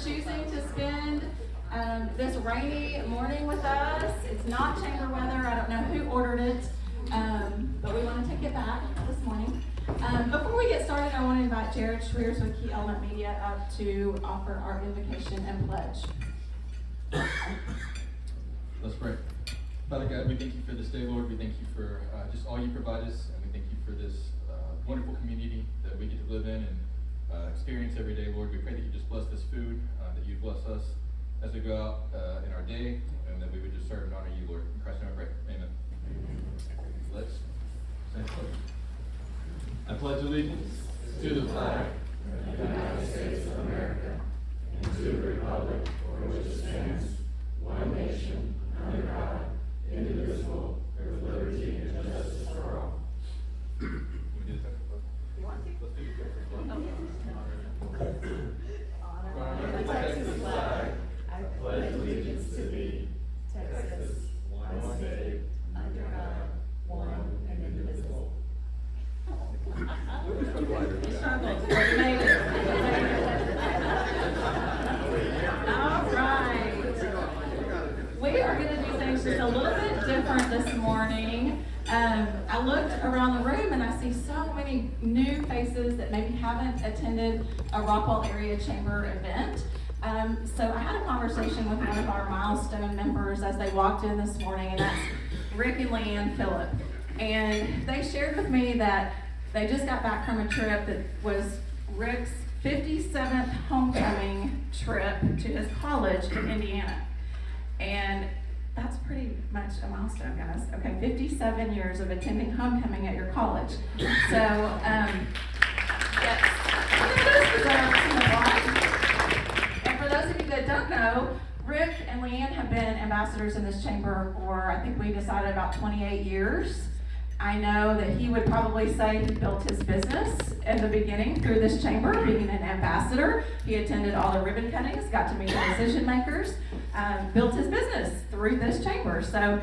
choosing to spend this rainy morning with us. It's not chamber weather. I don't know who ordered it, but we want to take it back this morning. Before we get started, I want to invite Jared Schweers with Key Element Media up to offer our invocation and pledge. Let's pray. Father God, we thank you for this day, Lord. We thank you for just all you provide us, and we thank you for this wonderful community that we get to live in and experience every day, Lord. We pray that you just bless this food, that you bless us as we go out in our day, and that we would just serve and honor you, Lord. In Christ's name I pray. Amen. Let's say the pledge. I pledge allegiance to the flag of the United States of America and to the republic for which it stands, one nation, under God, indivisible, with liberty and justice for all. You want to? Let's do it. Honor the Texas flag. I pledge allegiance to thee, Texas, one state, under God, one and indivisible. All right. We are going to do things just a little bit different this morning. I looked around the room and I see so many new faces that maybe haven't attended a Rockwall area chamber event. So I had a conversation with one of our milestone members as they walked in this morning, and that's Rick and Leanne Phillip. And they shared with me that they just got back from a trip that was Rick's 57th homecoming trip to his college in Indiana. And that's pretty much a milestone, guys. Okay, 57 years of attending homecoming at your college. So, yes, those deserve some applause. And for those of you that don't know, Rick and Leanne have been ambassadors in this chamber for, I think we decided, about 28 years. I know that he would probably say he built his business in the beginning through this chamber, being an ambassador. He attended all the ribbon cuttings, got to meet the decision makers, built his business through this chamber. So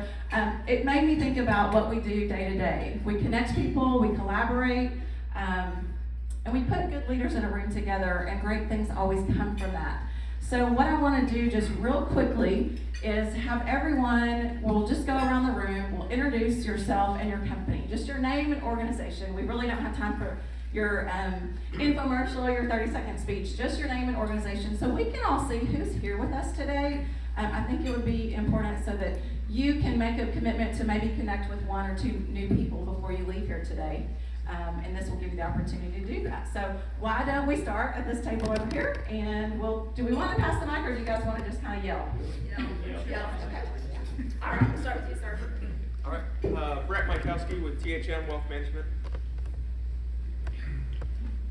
it made me think about what we do day to day. We connect people, we collaborate, and we put good leaders in a room together, and great things always come from that. So what I want to do just real quickly is have everyone, we'll just go around the room, we'll introduce yourself and your company, just your name and organization. We really don't have time for your infomercial or your 30-second speech, just your name and organization, so we can all see who's here with us today. I think it would be important so that you can make a commitment to maybe connect with one or two new people before you leave here today. And this will give you the opportunity to do that. So why don't we start at this table over here, and do we want to pass the mic, or do you guys want to just kind of yell? Yell. Okay. All right, we'll start with you, sir. All right, Brett Mykowski with THM Wealth Management.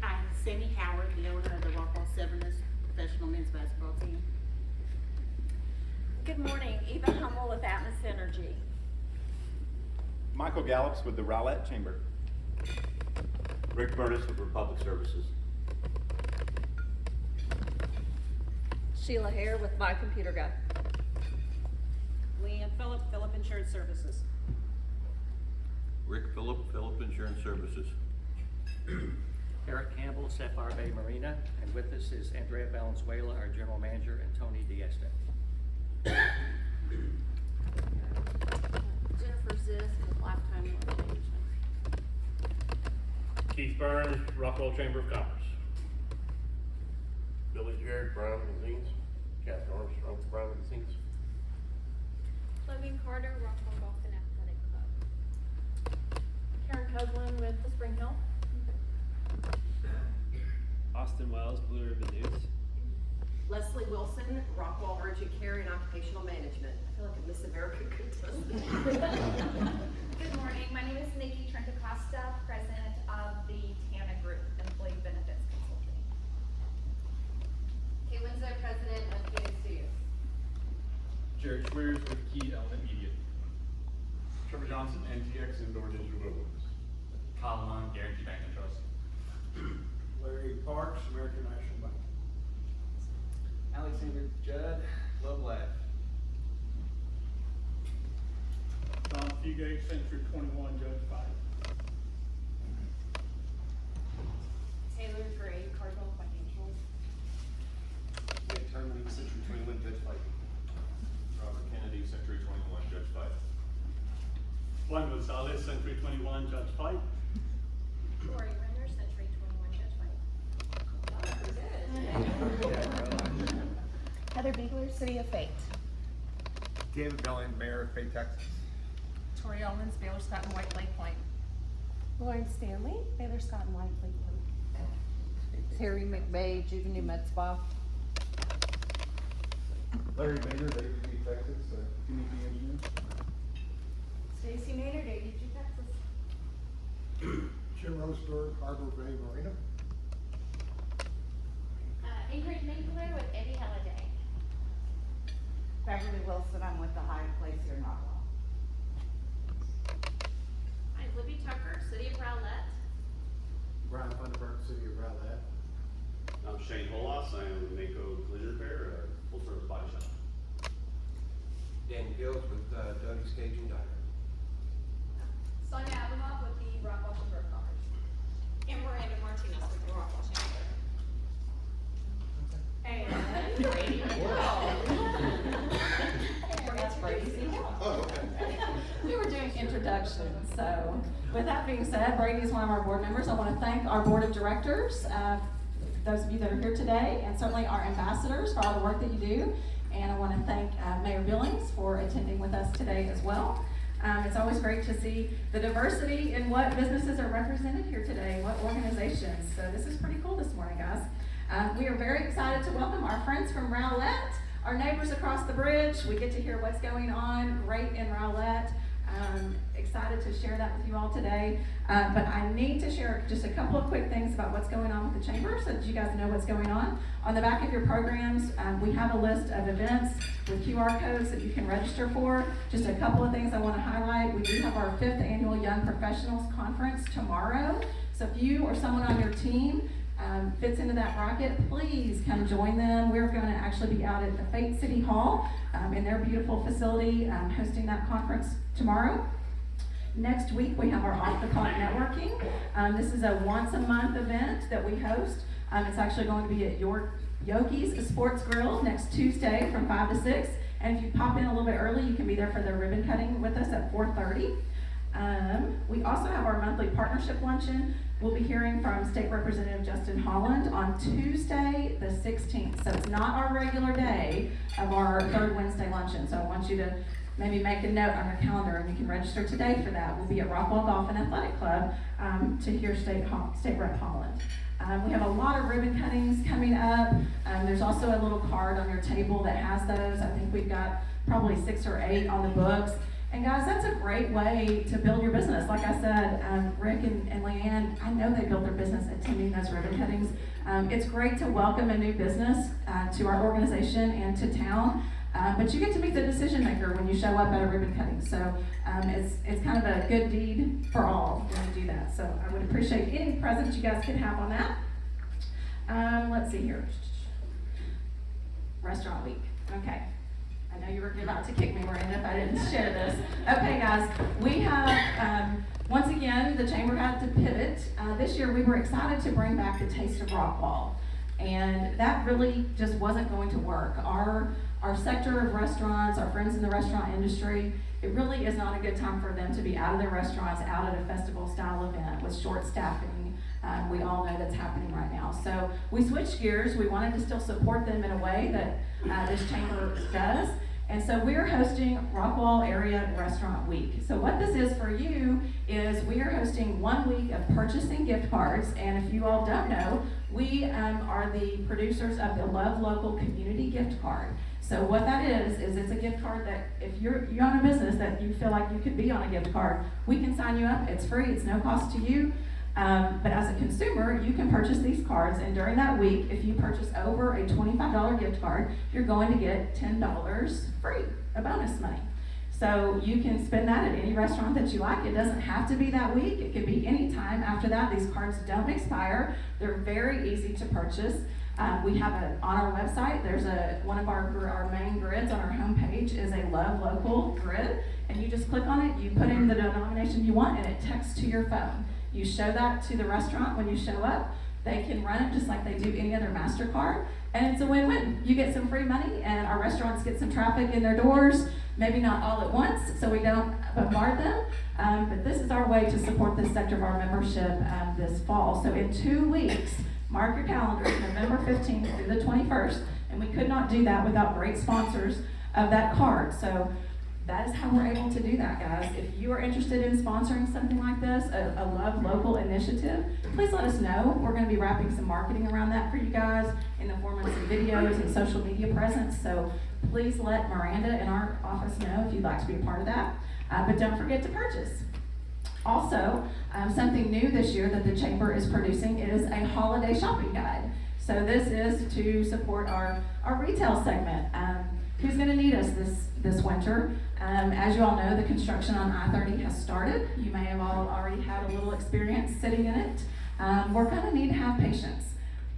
I'm Sammy Howard, the owner of the Rockwall Chamber professional men's basketball team. Good morning, Eva Hummel with Atmos Energy. Michael Gallops with the Rowlett Chamber. Rick Burtis with Republic Services. Sheila Hare with My Computer Guy. Leanne Phillip Insurance Services. Rick Phillip Insurance Services. Eric Campbell, Sapphire Bay Marina, and with us is Andrea Valenzuela, our General Manager, and Tony Dieste. Jennifer Zisk with Lifetime Wealth Management. Keith Burns, Rockwall Chamber of Commerce. Billy Jarrett, Brown Magazines. Kathy Armstrong, Brown Magazines. Logan Carter, Rockwall Golf and Athletic Club. Karen Coughlin with the Spring Hill. Austin Wells, Blue Ribbon News. Leslie Wilson, Rockwall Urgent Care and Occupational Management. I feel like a Miss America contestant. Good morning. My name is Nikki Trentacosta, president of the TANA Group, Employee Benefits Consulting. Kay Winslow, president of Kay Studios. Jared Schweers with Key Element Media. Trevor Johnson, NTX Indoor Digital Billboards. Kyle Lund, Guarantee Bank and Trust. Larry Parks, American National Bank. Alexander Judd, Love Life. Don Fugate, Century 21, Judge 5. Taylor Gray, Cardinal Financial. Jay Turner, Juan Gonzalez, Century 21, Judge Fight. Lori Renner, Century 21, Judge Fight. Heather Beagler, City of Fate. David Belling, Mayor of Fayette, Texas. Tori Owens, Baylor Scott and White Lake Point. Lauren Stanley, Baylor Scott and White Lake Point. Terry McVeigh, Juvenile Med Spa. Larry Maynard, ADG Texas, community engineer. Stacy Maynard, ADG Texas. Jim Roseberg, Harbor Bay Marina. Ingrid Minkler with Eddie Halliday. Beverly Wilson, I'm with the High Place here in Rockwall. I'm Libby Tucker, City of Rowlett. Brian Thunderberg, City of Rowlett. I'm Shane Holas, I am with Mako Collision Repair, a full service body shop. Dan Gills with Doug's Cajun Diner. Sonia Abelhoff with the Rockwall Chamber of Commerce. And Miranda Martinez with the Rockwall Chamber. And Brady. That's Brady. Oh, okay. We were doing introductions, so with that being said, Brady is one of our board members. I want to thank our board of directors, those of you that are here today, and certainly our ambassadors for all the work that you do. And I want to thank Mayor Billings for attending with us today as well. It's always great to see the diversity in what businesses are represented here today, what organizations. So this is pretty cool this morning, guys. We are very excited to welcome our friends from Rowlett, our neighbors across the bridge. We get to hear what's going on right in Rowlett. Excited to share that with you all today. But I need to share just a couple of quick things about what's going on with the chamber so that you guys know what's going on. On the back of your programs, we have a list of events with QR codes that you can register for. Just a couple of things I want to highlight. We do have our 5th annual Young Professionals Conference tomorrow. So if you or someone on your team fits into that bracket, please come join them. We're going to actually be out at the Fayette City Hall in their beautiful facility hosting that conference tomorrow. Next week we have our Off the Clock networking. This is a once a month event that we host. It's actually going to be at Yoki's Sports Grill next Tuesday from 5 to 6. And if you pop in a little bit early, you can be there for the ribbon cutting with us at 4:30. We also have our monthly partnership luncheon. We'll be hearing from State Representative Justin Holland on Tuesday the 16th. So it's not our regular day of our 3rd Wednesday luncheon. So I want you to maybe make a note on your calendar, and you can register today for that. We'll be at Rockwall Golf and Athletic Club to hear State Rep Holland. We have a lot of ribbon cuttings coming up. There's also a little card on your table that has those. I think we've got probably 6 or 8 on the books. And guys, that's a great way to build your business. Like I said, Rick and Leanne, I know they built their business attending those ribbon cuttings. It's great to welcome a new business to our organization and to town. But you get to meet the decision maker when you show up at a ribbon cutting. So it's kind of a good deed for all when you do that. So I would appreciate any presents you guys could have on that. Let's see here. Restaurant week. Okay. I know you were about to kick me, Miranda, if I didn't share this. Okay, guys, we have, once again, the chamber had to pivot. This year we were excited to bring back the Taste of Rockwall. And that really just wasn't going to work. Our sector of restaurants, our friends in the restaurant industry, it really is not a good time for them to be out of their restaurants, out at a festival style event with short staffing. We all know that's happening right now. So we switched gears. We wanted to still support them in a way that this chamber does. And so we're hosting Rockwall Area Restaurant Week. So what this is for you is we are hosting 1 week of purchasing gift cards. And if you all don't know, we are the producers of the Love Local Community Gift Card. So what that is it's a gift card that if you own a business that you feel like you could be on a gift card, we can sign you up. It's free, it's no cost to you. But as a consumer, you can purchase these cards, and during that week, if you purchase over a $25 gift card, you're going to get $10 free, a bonus money. So you can spend that at any restaurant that you like. It doesn't have to be that week. It could be any time after that. These cards don't expire. They're very easy to purchase. We have on our website, there's one of our main grids on our homepage is a Love Local grid, and you just click on it, you put in the denomination you want, and it texts to your phone. You show that to the restaurant when you show up. They can run it just like they do any other MasterCard, and it's a win-win. You get some free money, and our restaurants get some traffic in their doors, maybe not all at once, so we don't bombard them. But this is our way to support this sector of our membership this fall. So in 2 weeks, mark your calendars, November 15th through the 21st, and we could not do that without great sponsors of that card. So that is how we're able to do that, guys. If you are interested in sponsoring something like this, a Love Local initiative, please let us know. We're going to be wrapping some marketing around that for you guys in the form of some videos and social media presence. So please let Miranda in our office know if you'd like to be a part of that. But don't forget to purchase. Also, something new this year that the Chamber is producing is a holiday shopping guide. So this is to support our retail segment. Who's going to need us this winter? As you all know, the construction on I-30 has started. You may have all already had a little experience sitting in it. We're going to need to have patience.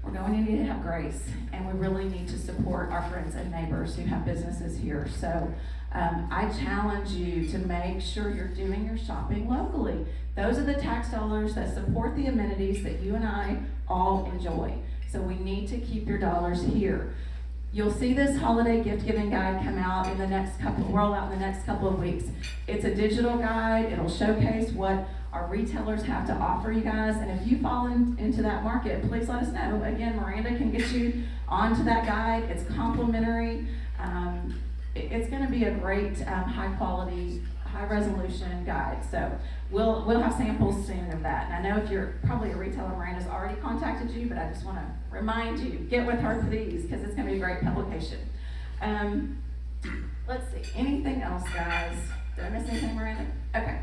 We're going to need to have grace, and we really need to support our friends and neighbors who have businesses here. So I challenge you to make sure you're doing your shopping locally. Those are the tax dollars that support the amenities that you and I all enjoy. So we need to keep your dollars here. You'll see this holiday gift giving guide come out in the next roll out in the next couple of weeks. It's a digital guide. It'll showcase what our retailers have to offer you guys. And if you fall into that market, please let us know. Again, Miranda can get you onto that guide. It's complimentary. It's going to be a great, high quality, high resolution guide. So we'll have samples soon of that. And I know if you're probably a retailer, Miranda's already contacted you, but I just want to remind you, get with her please, because it's going to be a great publication. Let's see, anything else, guys? Did I miss anything, Miranda? Okay.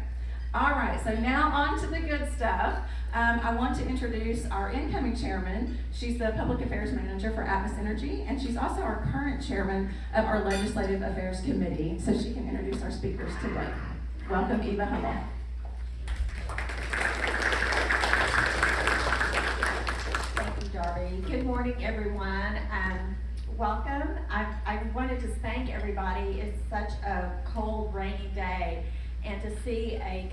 All right, so now on to the good stuff. I want to introduce our incoming chairman. She's the Public Affairs Manager for Atmos Energy, and she's also our current chairman of our Legislative Affairs Committee, so she can introduce our speakers today. Welcome, Eva Hummel. Thank you, Darby. Good morning, everyone. Welcome. I wanted to thank everybody. It's such a cold, rainy day, and to see a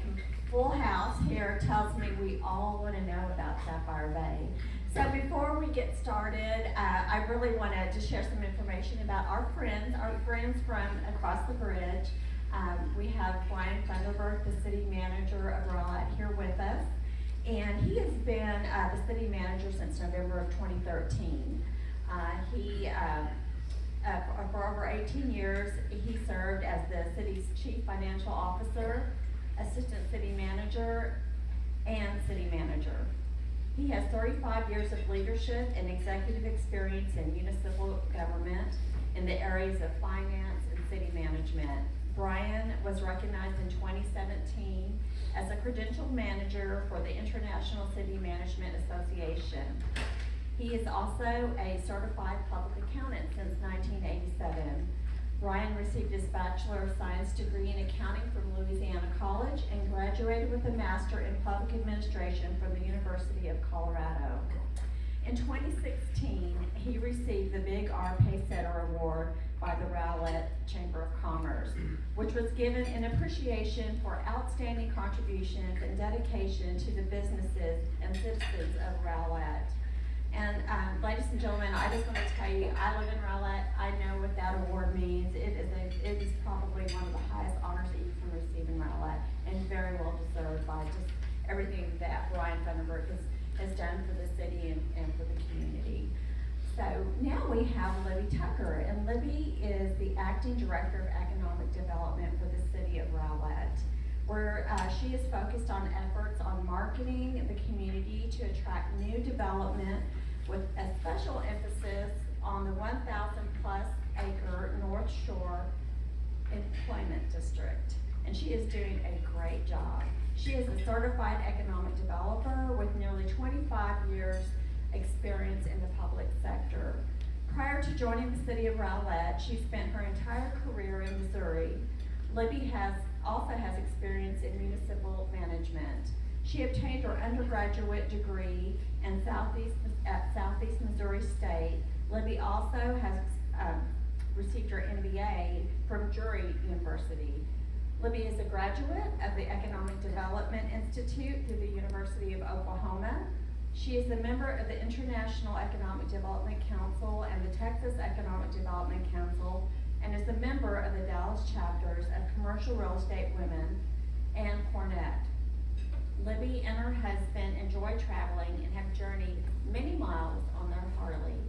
full house here tells me we all want to know about Sapphire Bay. So before we get started, I really wanted to share some information about our friends from across the bridge. We have Brian Thunderberg, the city manager of Rowlett, here with us, and he has been the city manager since November of 2013. For over 18 years, he served as the city's chief financial officer, assistant city manager, and city manager. He has 35 years of leadership and executive experience in municipal government in the areas of finance and city management. Brian was recognized in 2017 as a credentialed manager for the International City Management Association. He is also a certified public accountant since 1987. Brian received his Bachelor of Science degree in accounting from Louisiana College and graduated with a Master in Public Administration from the University of Colorado. In 2016, he received the Big R Paysetter Award by the Rowlett Chamber of Commerce, which was given in appreciation for outstanding contributions and dedication to the businesses and citizens of Rowlett. And ladies and gentlemen, I just want to tell you, I live in Rowlett. I know what that award means. It is probably one of the highest honors that you can receive in Rowlett, and very well deserved by just everything that Brian Thunderberg has done for the city and for the community. So now we have Libby Tucker, and Libby is the Acting Director of Economic Development for the city of Rowlett, where she is focused on efforts on marketing the community to attract new development with a special emphasis on the 1,000 plus acre North Shore Employment District. And she is doing a great job. She is a certified economic developer with nearly 25 years experience in the public sector. Prior to joining the city of Rowlett, she spent her entire career in Missouri. Libby also has experience in municipal management. She obtained her undergraduate degree at Southeast Missouri State. Libby also has received her MBA from Drury University. Libby is a graduate of the Economic Development Institute through the University of Oklahoma. She is a member of the International Economic Development Council and the Texas Economic Development Council, and is a member of the Dallas chapters of Commercial Real Estate Women and Cornett. Libby and her husband enjoy traveling and have journeyed many miles on their Harley.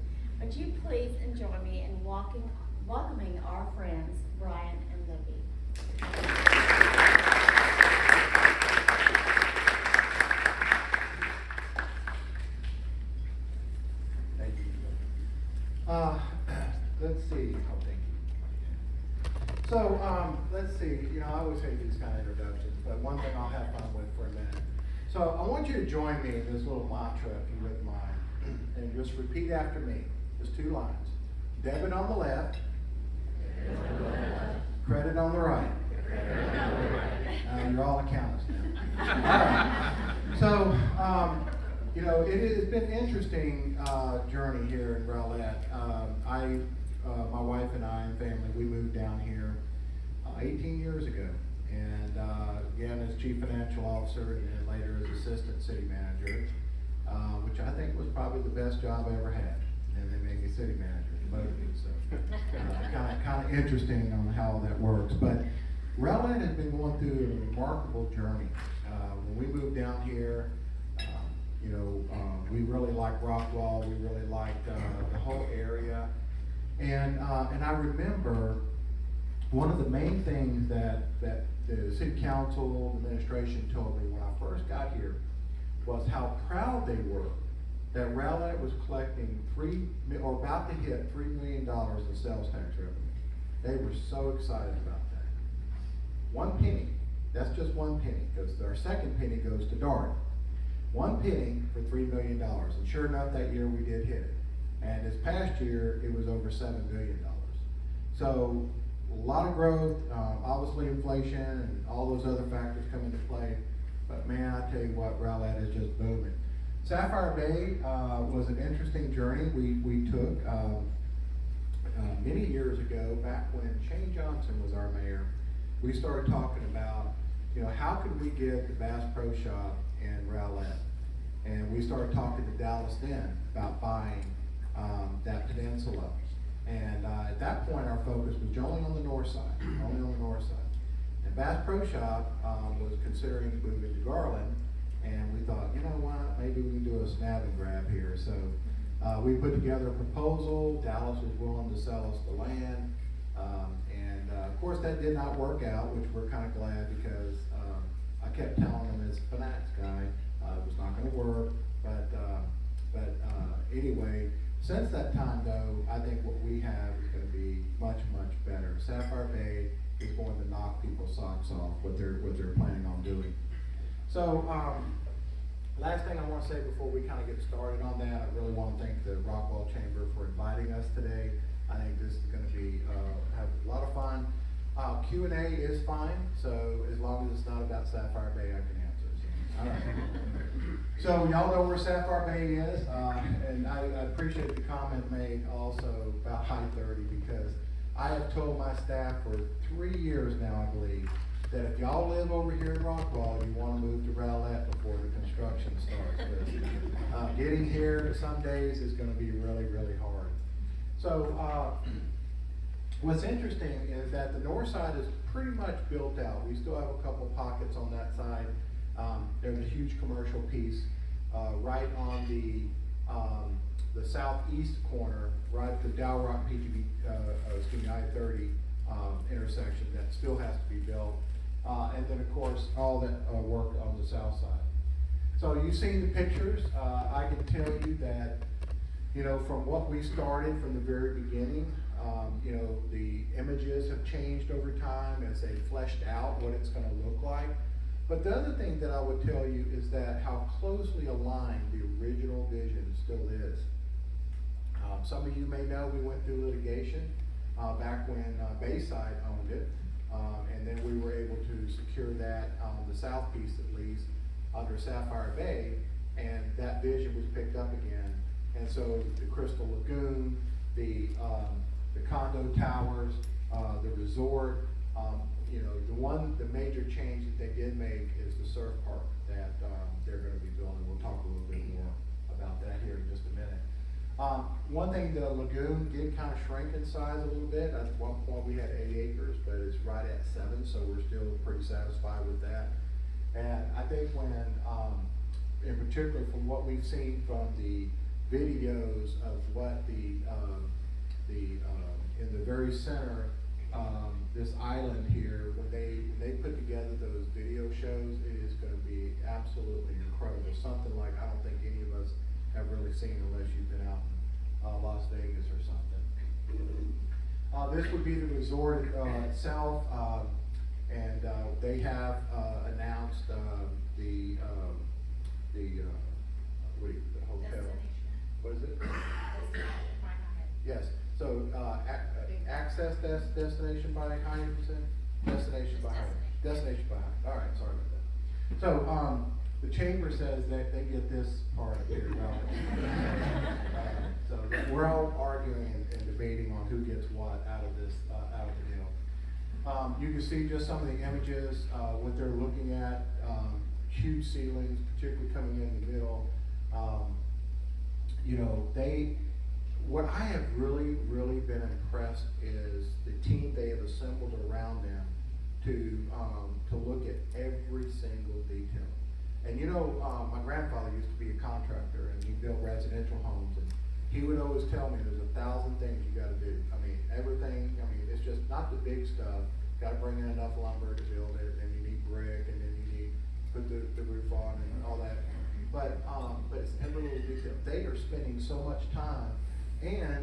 Would you please enjoin me in welcoming our friends, Brian and Libby. Thank you. Let's see. Oh, thank you. So, let's see. You know, I always hate these kind of introductions, but one thing I'll have fun with for a minute. So, I want you to join me in this little mantra, if you wouldn't mind, and just repeat after me. Just 2 lines. Debit on the left. Credit on the right. You're all accountants now. All right. So, you know, it has been an interesting journey here in Rowlett. My wife and I and family, we moved down here 18 years ago. And again, as chief financial officer and then later as assistant city manager, which I think was probably the best job I ever had. And they made me city manager, promoted me, so kind of interesting on how that works. But Rowlett has been going through a remarkable journey. When we moved down here, you know, we really liked Rockwall. We really liked the whole area, and I remember one of the main things that the city council administration told me when I first got here was how proud they were that Rowlett was collecting about to hit $3 million in sales tax revenue. They were so excited about that. 1 penny, that's just 1 penny, because our second penny goes to Dart. 1 penny for $3 million, and sure enough, that year we did hit it. And this past year, it was over $7 billion. So, a lot of growth, obviously inflation and all those other factors come into play. But man, I tell you what, Rowlett is just booming. Sapphire Bay was an interesting journey we took many years ago, back when Shane Johnson was our mayor. We started talking about, you know, how could we get the Bass Pro Shop in Rowlett? And we started talking to Dallas then about buying that peninsula. And at that point, our focus was only on the north side, And Bass Pro Shop was considering moving to Garland, and we thought, you know what, maybe we can do a snap and grab here. So we put together a proposal. Dallas was willing to sell us the land, and of course that did not work out, which we're kind of glad, because I kept telling them as a finance guy it was not going to work. But anyway. Since that time, though, I think what we have is going to be much, much better. Sapphire Bay is going to knock people's socks off what they're planning on doing. So, last thing I want to say before we kind of get started on that, I really want to thank the Rockwall Chamber for inviting us today. I think this is going to be have a lot of fun. Q&A is fine, so as long as it's not about Sapphire Bay, I can answer. So, all right. So y'all know where Sapphire Bay is, and I appreciate the comment made also about I-30, because I have told my staff for 3 years now, I believe, that if y'all live over here in Rockwall, you want to move to Rowlett before the construction starts. Getting here some days is going to be really, really hard. So what's interesting is that the north side is pretty much built out. We still have a couple pockets on that side. There's a huge commercial piece right on the southeast corner, right at the Dow Rock PGB, I-30 intersection that still has to be built, and then of course all that work on the south side. So you've seen the pictures. I can tell you that, you know, from what we started from the very beginning, you know, the images have changed over time as they fleshed out what it's going to look like. But the other thing that I would tell you is that how closely aligned the original vision still is. Some of you may know we went through litigation back when Bayside owned it, and then we were able to secure that on the south piece at least under Sapphire Bay, and that vision was picked up again. And so the Crystal Lagoon, the condo towers, the resort, you know, the major change that they did make is the surf park that they're going to be building. We'll talk a little bit more about that here in just a minute. One thing, the lagoon did kind of shrink in size a little bit. At one point, we had 8 acres, but it's right at 7, so we're still pretty satisfied with that. And I think when, in particular from what we've seen from the videos of what in the very center, this island here, when they put together those video shows, it is gonna be absolutely incredible. Something like I don't think any of us have really seen unless you've been out in Las Vegas or something. This would be the resort itself, and they have announced the hotel. What is it? Yes. So access destination by Hyatt, you said? Destination by Hyatt. Destination by Hyatt. All right. Sorry about that. So the chamber says that they get this part up here. So we're all arguing and debating on who gets what out of this out of the deal. You can see just some of the images, what they're looking at, huge ceilings, particularly coming in the middle. What I have really been impressed is the team they have assembled around them to look at every single detail. And my grandfather used to be a contractor, and he built residential homes, and he would always tell me there's 1,000 things you gotta do. I mean, everything, it's just not the big stuff. Gotta bring in enough lumber to build it, and you need brick, and then you need put the roof on and all that. But it's every little detail. They are spending so much time, and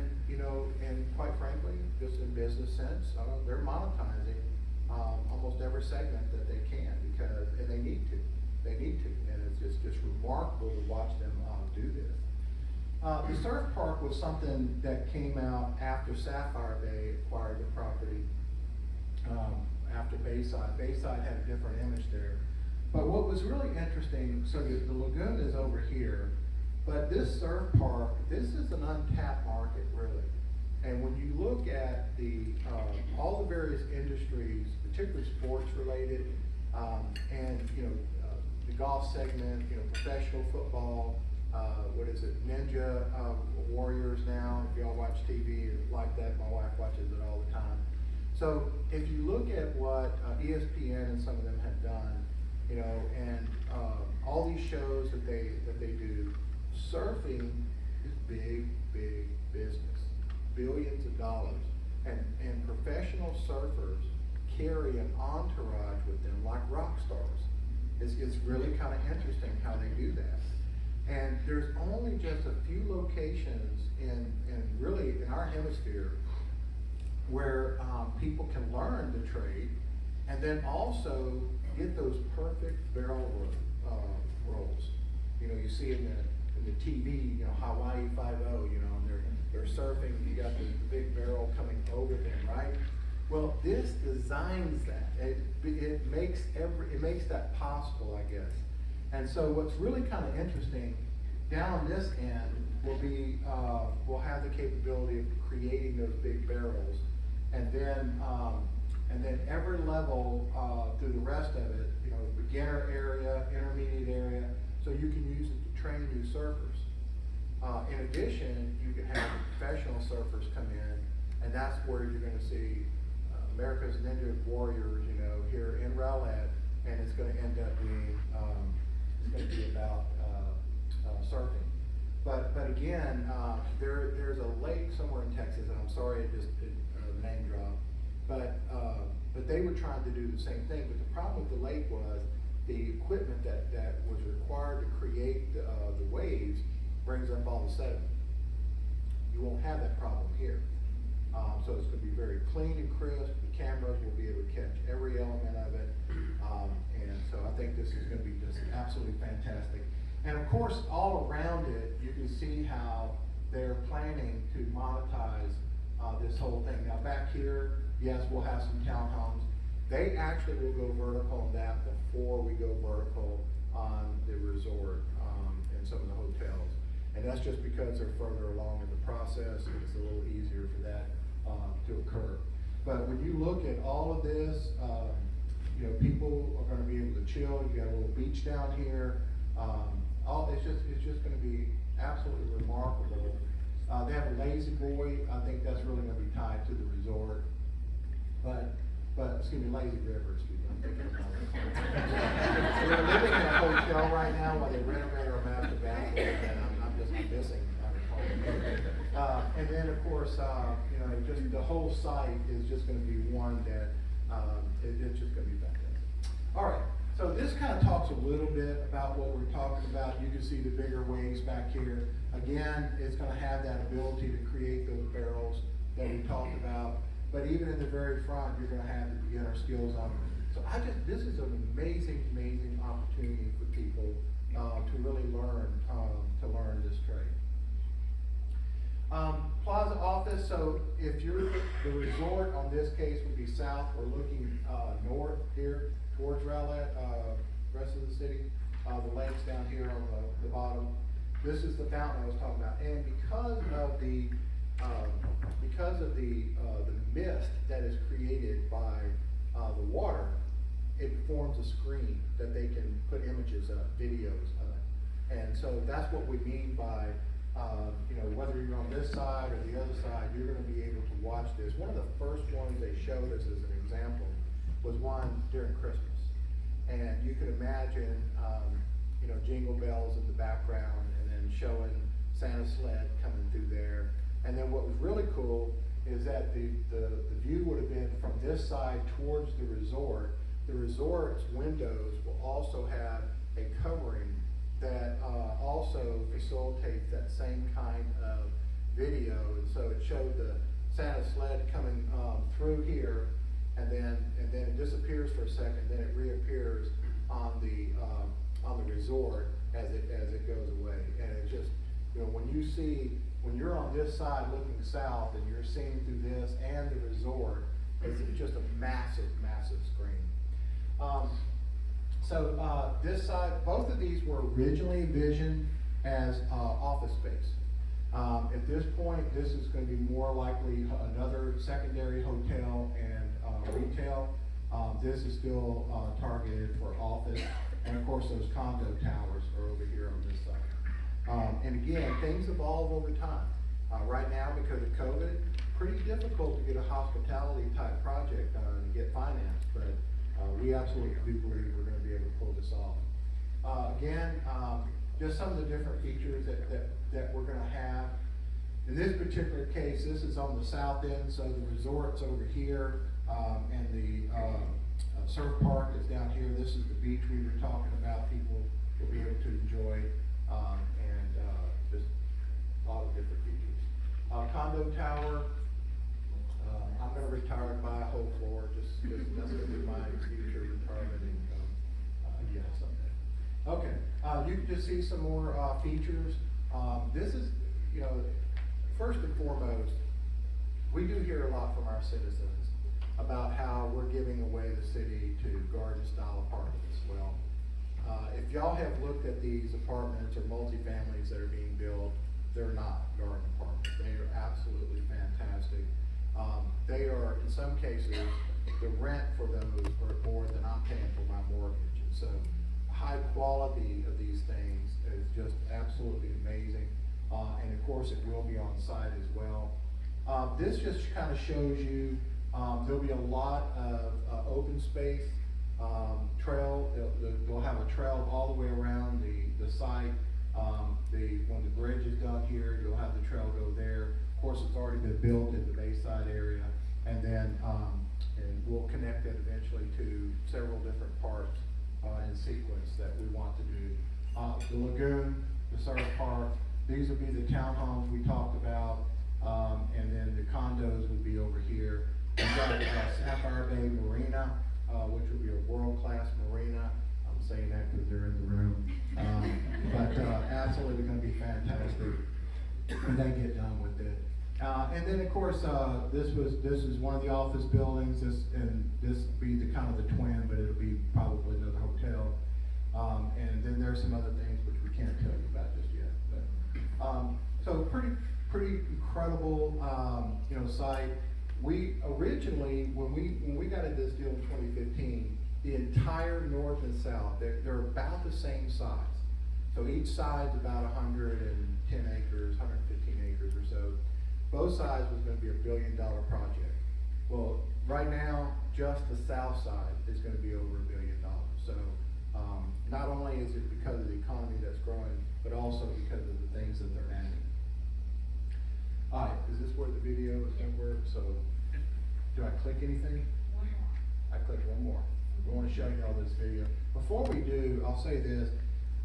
quite frankly, just in business sense, they're monetizing almost every segment that they can and they need to. And it's just remarkable to watch them do this. The surf park was something that came out after Sapphire Bay acquired the property, after Bayside. Bayside had a different image there. But what was really interesting, so the lagoon is over here, but this surf park, this is an untapped market, really. And when you look at all the various industries, particularly sports related, and the golf segment, professional football, Ninja Warriors now, if y'all watch TV like that, my wife watches it all the time. So if you look at what ESPN and some of them have done, and all these shows that they do, surfing is big business, billions of dollars, and professional surfers carry an entourage with them like rock stars. It's really kind of interesting how they do that. And there's only just a few locations in our hemisphere where people can learn the trade and then also get those perfect barrel rolls. You see in the TV, Hawaii 5-0, and they're surfing, you got the big barrel coming over them, right? Well, this designs that. It makes that possible, I guess. And so what's really kind of interesting, down on this end we'll have the capability of creating those big barrels, and then every level through the rest of it, beginner area, intermediate area, so you can use it to train new surfers. In addition, you can have professional surfers come in, and that's where you're going to see America's Ninja Warriors, here in Rowlett, and it's going to end up being about surfing. But again, there's a lake somewhere in Texas, and I'm sorry it name dropped, but they were trying to do the same thing. But the problem with the lake was the equipment that was required to create the waves brings up all the sediment. You won't have that problem here. So it's going to be very clean and crisp. The cameras will be able to catch every element of it. And so I think this is going to be just absolutely fantastic. And of course, all around it, you can see how they're planning to monetize this whole thing. Now back here, yes, we'll have some townhomes. They actually will go vertical on that before we go vertical on the resort and some of the hotels. And that's just because they're further along in the process, and it's a little easier for that to occur. But when you look at all of this, people are going to be able to chill. You got a little beach down here. It's just going to be absolutely remarkable They have a lazy boy, I think that's really gonna be tied to the resort. But, excuse me, lazy river, excuse me, I'm thinking about it. We're living in a hotel right now while they renovate our master bathroom, and I'm missing and then, of course, you know, just the whole site is just gonna be one that, it's just gonna be fantastic. All right, so this kind of talks a little bit about what we're talking about. You can see the bigger waves back here. Again, it's gonna have that ability to create those barrels that we talked about. But even in the very front, you're gonna have the beginner skills on it. So this is an amazing, amazing opportunity for people, to really learn this trade. Plaza office, so if you're, the resort on this case would be south, we're looking, north here towards Rowlett, rest of the city, the lake's down here on the bottom. This is the fountain I was talking about, and because of the mist that is created by, the water, it forms a screen that they can put images of, videos of. And so that's what we mean by, you know, whether you're on this side or the other side, you're gonna be able to watch this. One of the first ones they showed us as an example was one during Christmas. And you could imagine, you know, jingle bells in the background and then showing Santa's sled coming through there. And then what was really cool is that the view would have been from this side towards the resort. The resort's windows will also have a covering that also facilitates that same kind of video. And so it showed the Santa sled coming through here, and then it disappears for a second, then it reappears on the resort as it goes away. And it just, you know, when you're on this side looking south and you're seeing through this and the resort, it's just a massive, massive screen. This side, both of these were originally envisioned as office space. At this point, this is going to be more likely another secondary hotel and retail. This is still targeted for office, and of course those condo towers are over here on this side. And again, things evolve over time. Right now, because of COVID, pretty difficult to get a hospitality type project done and get financed, but we absolutely do believe we're going to be able to pull this off. Again, just some of the different features that we're going to have. In this particular case, this is on the south end, so the resort's over here, and the surf park is down here. This is the beach we were talking about. People will be able to enjoy, and just a lot of different features. Condo tower. I'm going to retire and buy a whole floor. Just that's going to be my future retirement income. Yeah, someday. Okay, you can just see some more features. This is, you know, first and foremost, we do hear a lot from our citizens about how we're giving away the city to garden-style apartments. Well, if y'all have looked at these apartments or multifamilies that are being built, they're not garden apartments. They are absolutely fantastic. They are, in some cases, the rent for those are more than I'm paying for my mortgage. And so, high quality of these things is just absolutely amazing. And of course, it will be on site as well. This just kind of shows you, there'll be a lot of open space, trail. They'll have a trail all the way around the site. When the bridge is done here, you'll have the trail go there. Of course, it's already been built in the Bayside area, and then and we'll connect it eventually to several different parks in sequence that we want to do. The lagoon, the surf park, these would be the townhomes we talked about, and then the condos would be over here. We've got Sapphire Bay Marina, which would be a world-class marina. I'm saying that because they're in the room, but absolutely going to be fantastic when they get done with it. And then of course, this is one of the office buildings. This will be the kind of the twin, but it'll be probably another hotel. And then there's some other things which we can't tell you about just yet. But, so pretty incredible, you know, site. We originally, when we got into this deal in 2015, the entire north and south, they're about the same size. So each side's about 110 acres, 115 acres or so. both sides was gonna be $1 billion project. Well, right now, just the south side is gonna be over $1 billion. So, not only is it because of the economy that's growing, but also because of the things that they're adding. All right, is this where the video is gonna work? So, do I click anything? One more. I click one more. We wanna show you all this video. Before we do, I'll say this.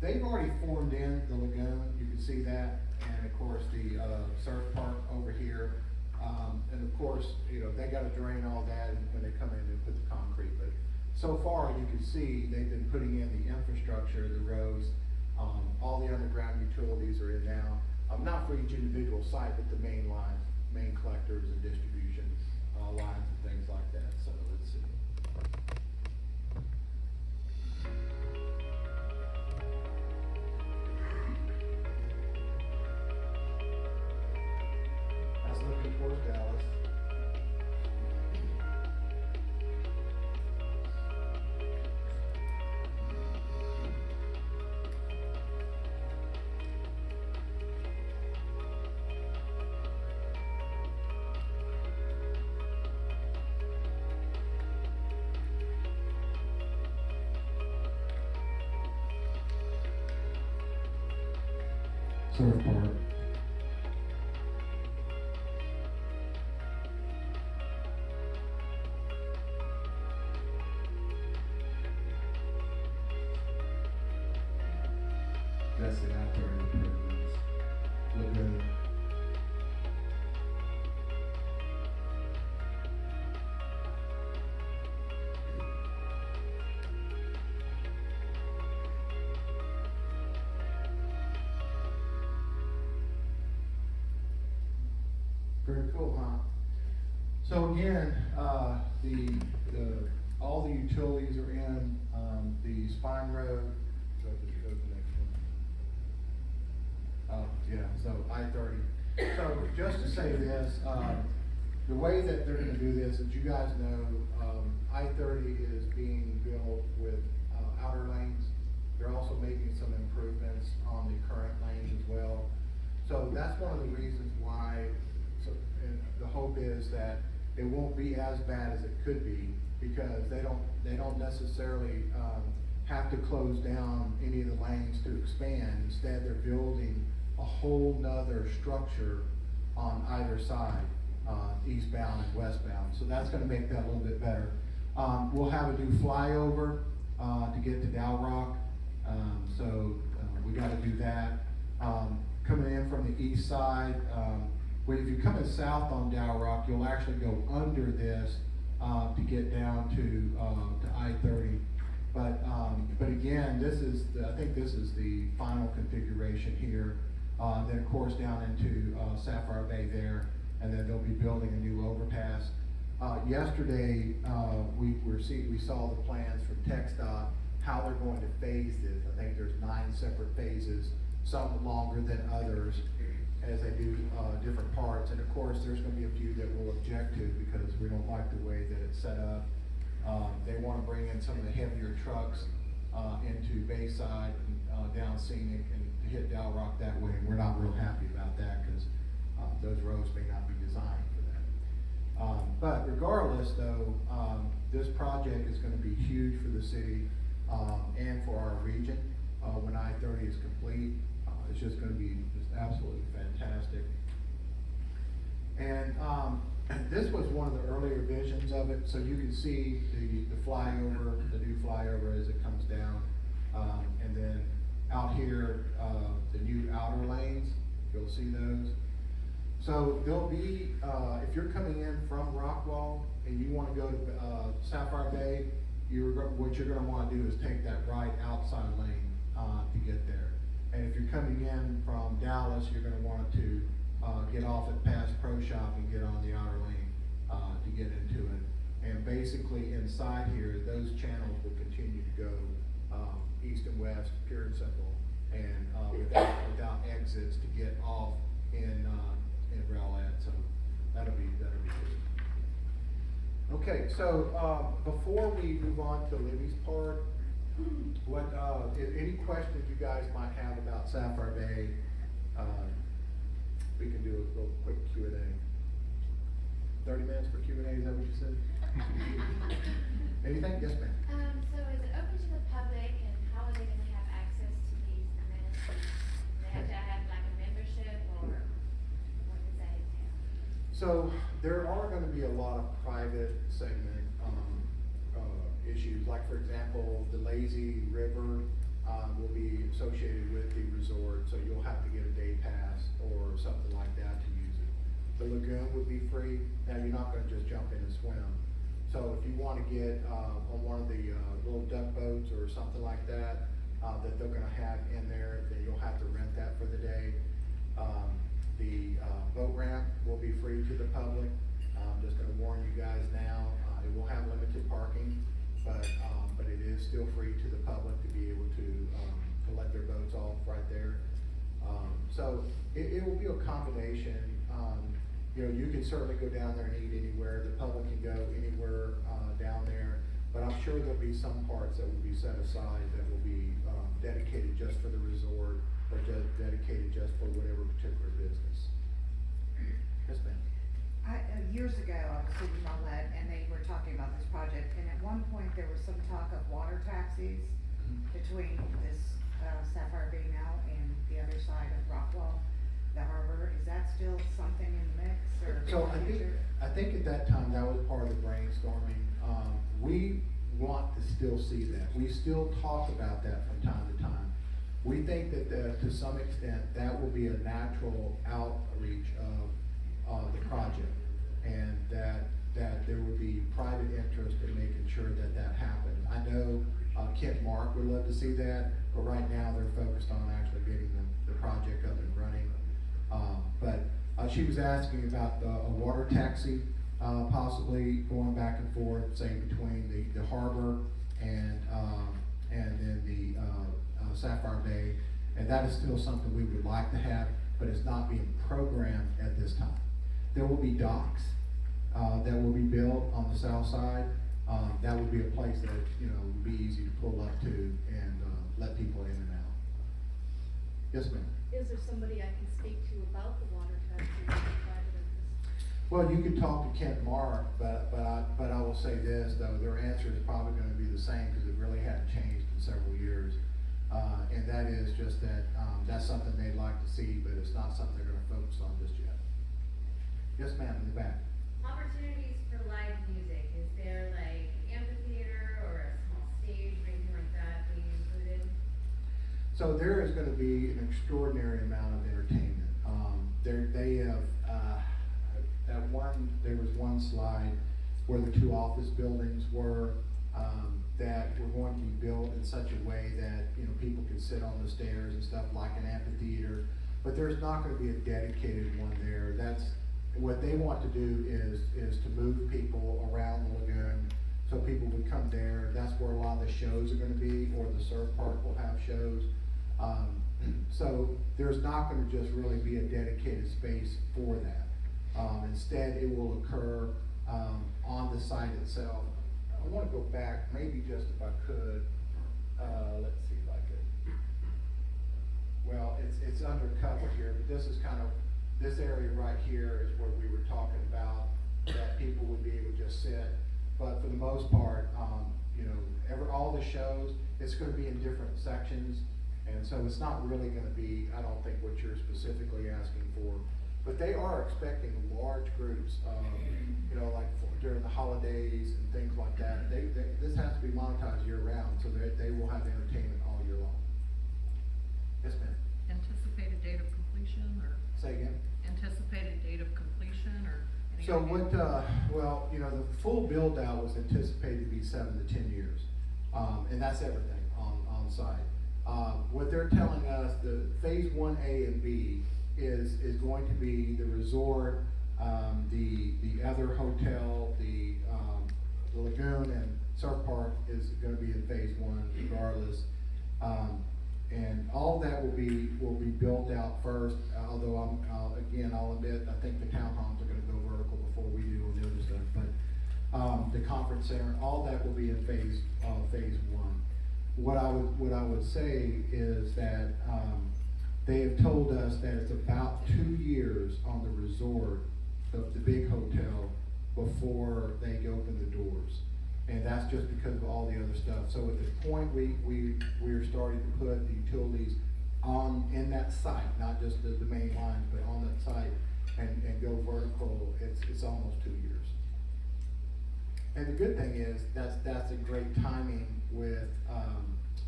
They've already formed in the lagoon, you can see that, and of course the surf park over here. And of course, you know, they gotta drain all that when they come in and put the concrete, but so far you can see they've been putting in the infrastructure, the roads, all the underground utilities are in now. Not for each individual site, but the main lines, main collectors and distribution lines and things like that, so let's see. That's looking towards Dallas. Surf park. That's the outdoor improvements. Lagoon. Very cool, huh? So again, all the utilities are in, the spine road, go to the next one. Yeah, so I-30. So just to say this, the way that they're gonna do this, as you guys know, I-30 is being built with, outer lanes. They're also making some improvements on the current lanes as well. So that's one of the reasons why, and the hope is that it won't be as bad as it could be, because they don't necessarily have to close down any of the lanes to expand. Instead, they're building a whole nother structure on either side, eastbound and westbound. So that's gonna make that a little bit better. We'll have a new flyover to get to Dow Rock, so we gotta do that. Coming in from the east side, if you're coming south on Dow Rock, you'll actually go under this to get down to I-30. But again, I think this is the final configuration here. Then of course down into Sapphire Bay there, and then they'll be building a new overpass. Yesterday, we saw the plans from TxDOT, how they're going to phase this. I think there's 9 separate phases, some longer than others, as they do different parts. And of course, there's gonna be a few that we'll object to because we don't like the way that it's set up. They wanna bring in some of the heavier trucks into Bayside and down Scenic and to hit Dow Rock that way. And we're not real happy about that because those roads may not be designed for that. But regardless though, this project is gonna be huge for the city and for our region. When I-30 is complete, it's just gonna be just absolutely fantastic. And this was one of the earlier visions of it, so you can see the flyover, the new flyover as it comes down. And then out here, the new outer lanes, you'll see those. So there'll be, if you're coming in from Rockwall and you wanna go to Sapphire Bay, what you're gonna wanna do is take that right outside lane to get there. And if you're coming in from Dallas, you're gonna want to get off at past Pro Shop and get on the outer lane to get into it. And basically inside here, those channels will continue to go east and west, pure and simple, and without exits to get off in Rowlett. So that'll be good. Okay, so before we move on to Libby's part, any questions you guys might have about Sapphire Bay, we can do a little quick Q&A. 30 minutes for Q&A, is that what you said? Anything? Yes, ma'am. So is it open to the public, and how are they gonna have access to these amenities? They have to have like a membership, or what does that entail? So there are going to be a lot of private segment issues, like for example, the lazy river will be associated with the resort, so you'll have to get a day pass or something like that to use it. The lagoon would be free. Now, you're not going to just jump in and swim. So if you want to get on one of the little duck boats or something like that that they're going to have in there, then you'll have to rent that for the day. The boat ramp will be free to the public. I'm just gonna warn you guys now, it will have limited parking, but it is still free to the public to be able to let their boats off right there. So it will be a combination. You know, you can certainly go down there and eat anywhere. The public can go anywhere down there, but I'm sure there'll be some parts that will be set aside that will be dedicated just for the resort, or dedicated just for whatever particular business. Yes, ma'am. Years ago, I was sitting on that, and they were talking about this project, and at one point, there was some talk of water taxis between this Sapphire Bay now and the other side of Rockwall, the harbor. Is that still something in the mix, or? So I think at that time, that was part of the brainstorming. We want to still see that. We still talk about that from time to time. We think that to some extent, that will be a natural outreach of the project, and that there would be private interest in making sure that that happened. I know Kent Mark would love to see that, but right now they're focused on actually getting the project up and running. But she was asking about a water taxi, possibly going back and forth, say between the harbor and then the Sapphire Bay, and that is still something we would like to have, but it's not being programmed at this time. There will be docks that will be built on the south side. That would be a place that would be easy to pull up to and let people in and out. Yes, ma'am. Is there somebody I can speak to about the water taxi? Well, you could talk to Kent Mark, but I will say this though, their answer is probably going to be the same because it really hadn't changed in several years. And that is just that that's something they'd like to see, but it's not something they're going to focus on just yet. Yes, ma'am, in the back. Opportunities for live music, is there like amphitheater or a small stage or anything like that being included? So there is going to be an extraordinary amount of entertainment. There was one slide where the two office buildings were, that were going to be built in such a way that, people could sit on the stairs and stuff like an amphitheater, but there's not going to be a dedicated one there. That's what they want to do is to move people around the lagoon so people would come there. That's where a lot of the shows are going to be, or the surf park will have shows. So there's not going to just really be a dedicated space for that. Instead, it will occur on the site itself. I want to go back, maybe just if I could. Let's see if I could. Well, it's undercover here, but this is this area right here is where we were talking about that people would be able to just sit. But for the most part, all the shows, it's going to be in different sections. And so it's not really going to be, I don't think, what you're specifically asking for. But they are expecting large groups, like during the holidays and things like that. This has to be monetized year round, so they will have entertainment all year long. Yes, ma'am. Anticipated date of completion, or? Say again? Anticipated date of completion, or? So what, the full build out was anticipated to be 7 to 10 years. And that's everything on site. What they're telling us, the phase 1A and B is going to be the resort, the other hotel, the lagoon and surf park is going to be in phase 1 regardless. And all that will be built out first, although I'll admit, I think the townhomes are going to go vertical before we do the other stuff, but the conference center, all that will be in phase 1. What I would say is that they have told us that it's about 2 years on the resort resort, the big hotel, before they open the doors. And that's just because of all the other stuff. So at this point, we're starting to put the utilities in that site, not just the main lines, but on that site, and go vertical. It's almost 2 years. And the good thing is, that's a great timing with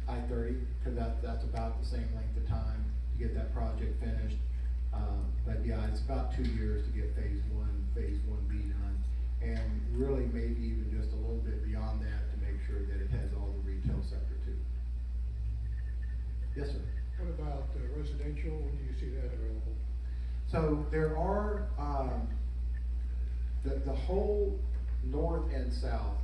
I-30, because that's about the same length of time to get that project finished. But yeah, it's about 2 years to get phase 1B done, and really maybe even just a little bit beyond that to make sure that it has all the retail sector too. Yes, sir. What about residential? When do you see that available? So there are, the whole north and south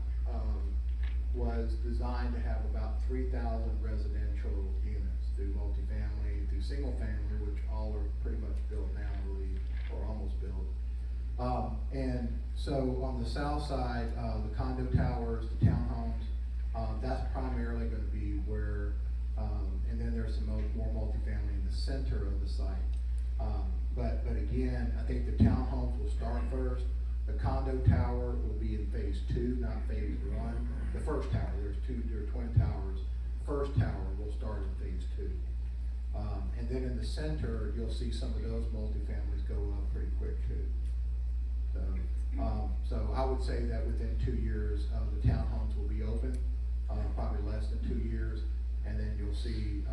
was designed to have about 3,000 residential units through multifamily, through single family, which all are pretty much built now, I believe, or almost built. And so on the south side, the condo towers, the townhomes, that's primarily going to be where, and then there's some more multifamily in the center of the site. But again, I think the townhomes will start first. The condo tower will be in phase 2, not phase 1. The first tower, there are twin towers. First tower will start in phase 2. And then in the center, you'll see some of those multifamilies go up pretty quick too. So I would say that within 2 years, the townhomes will be open, probably less than 2 years. And then you'll see,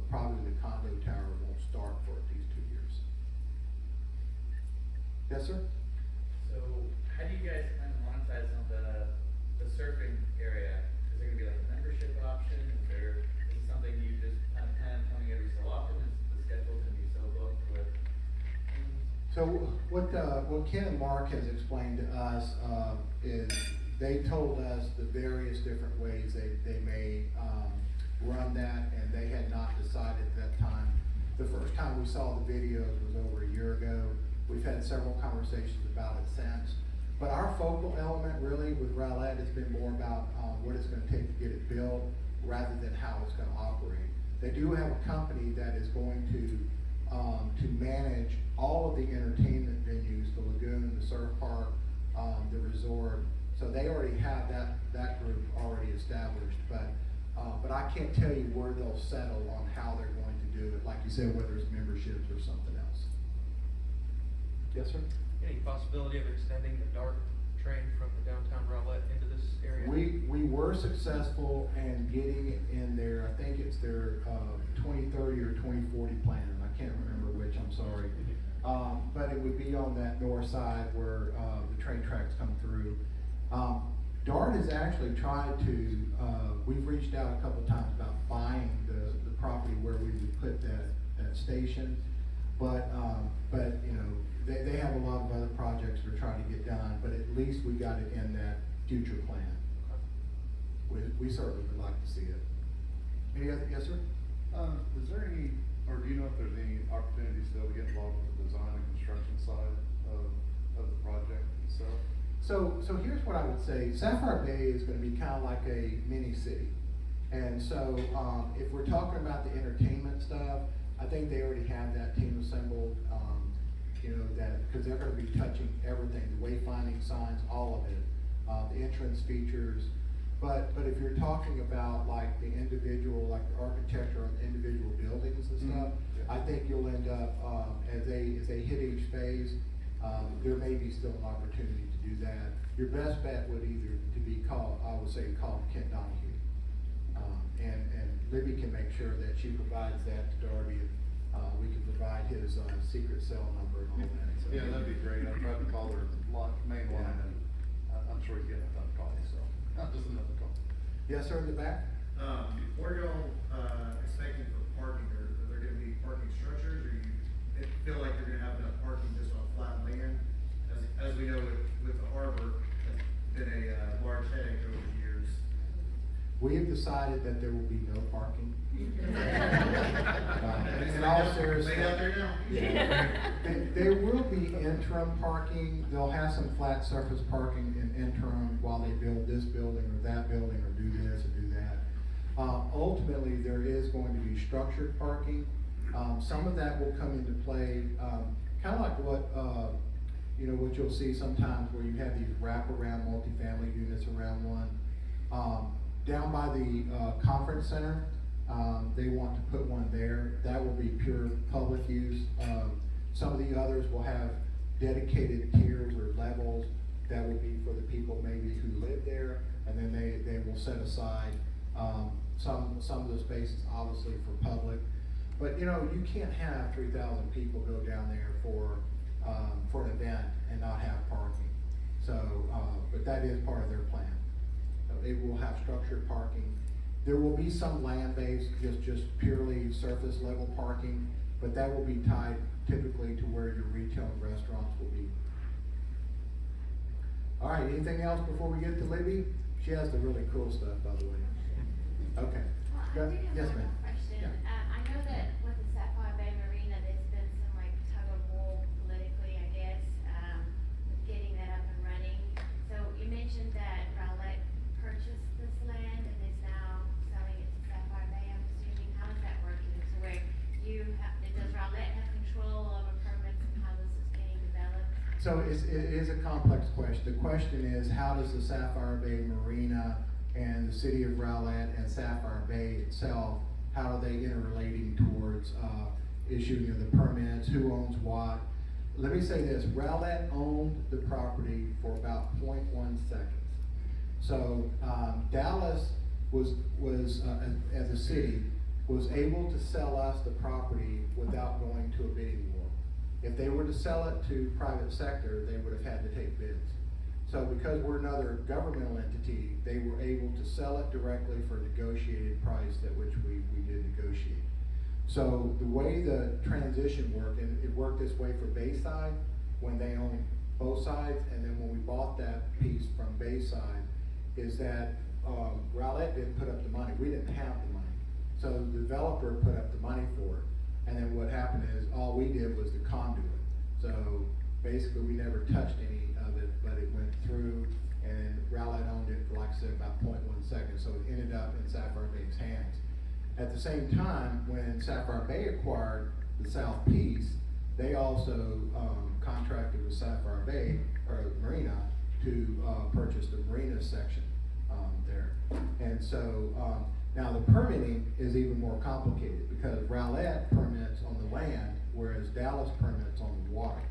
probably the condo tower won't start for at least 2 years. Yes, sir? So, how do you guys plan to monetize on the surfing area? Is there gonna be like a membership option? Is it something you just kind of plan on coming every so often? Is the schedule gonna be so booked with? So what Ken and Mark has explained to us is they told us the various different ways they may run that, and they had not decided at that time. The first time we saw the videos was over a year ago. We've had several conversations about it since. But our focal element really with Rowlett has been more about what it's going to take to get it built rather than how it's going to operate. They do have a company that is going to manage all of the entertainment venues, the lagoon, the surf park, the resort. So they already have that group already established. But I can't tell you where they'll settle on how they're going to do it. Like you said, whether it's memberships or something else. Yes, sir? Any possibility of extending the DART train from the downtown Rowlett into this area? We were successful in getting it in there. I think it's their 2030 or 2040 plan. I can't remember which, I'm sorry. But it would be on that north side where the train tracks come through. DART has actually tried to, we've reached out a couple times about buying the property where we would put that station. But you know, they have a lot of other projects they're trying to get done, but at least we got it in that future plan. We certainly would like to see it. Any other, yes, sir? Is there any, or do you know if there's any opportunities still to get involved with the design and construction side of the project itself? So here's what I would say. Sapphire Bay is going to be kind of like a mini city. And so if we're talking about the entertainment stuff, I think they already have that team assembled, you know, that, because they're going to be touching everything, the wayfinding signs, all of it, the entrance features. But if you're talking about like the individual, like the architecture of individual buildings and stuff, I think you'll end up, as they hit each phase, there may be still an opportunity to do that. Your best bet would either to be called, I would say, call Kent Donahue. And Libby can make sure that she provides that to Darby, and we can provide his secret cell number and all that. So. Yeah, that'd be great. I tried to call her main line, and I'm sure he's getting a ton of calls, so just another call. Yes, sir, in the back. What are y'all expecting for parking? Are there going to be parking structures, or you feel like you're going to have enough parking just on flat land? As we know, with the harbor, it's been a large headache over the years. We have decided that there will be no parking. In all seriousness, there will be interim parking. They'll have some flat surface parking in interim while they build this building or that building or do this or do that. Ultimately, there is going to be structured parking. Some of that will come into play, kind of like what you know, what you'll see sometimes where you have these wraparound multifamily units around one. Down by the conference center, they want to put one there. That will be pure public use. Some of the others will have dedicated tiers or levels that will be for the people maybe who live there, and then they will set aside some of the spaces obviously for public. But you know, you can't have 3,000 people go down there for an event and not have parking. So, but that is part of their plan. It will have structured parking. There will be some land-based, just purely surface level parking, but that will be tied typically to where your retail and restaurants will be. All right, anything else before we get to Libby? She has the really cool stuff, by the way. Okay. Well, I do have Yes, one ma'am. more question. Yeah. I know that with the Sapphire Bay Marina, there's been some like tug of war politically, I guess, with getting that up and running. So you mentioned that Rowlett purchased this land and is now selling it to Sapphire Bay, I'm assuming. How is that working? So where does Rowlett have control over permits and how this is getting developed? So it is a complex question. The question is, how does the Sapphire Bay Marina and the city of Rowlett and Sapphire Bay itself, how are they interrelating towards issuing of the permits, who owns what? Let me say this, Rowlett owned the property for about 0.1 seconds. So Dallas was as a city, was able to sell us the property without going to a bidding war. If they were to sell it to private sector, they would have had to take bids. So because we're another governmental entity, they were able to sell it directly for a negotiated price at which we did negotiate. So the way the transition worked, and it worked this way for Bayside, when they owned both sides, and then when we bought that piece from Bayside, is that Rowlett didn't put up the money. We didn't have the money. So the developer put up the money for it. And then what happened is, all we did was the conduit. So basically, we never touched any of it, but it went through, and Rowlett owned it for, like I said, about 0.1 seconds. So it ended up in Sapphire Bay's hands. At the same time, when Sapphire Bay acquired the south piece, they also contracted with Sapphire Bay, or Marina, to purchase the Marina section there. And so now the permitting is even more complicated because Rowlett permits on the land, whereas Dallas permits on the water.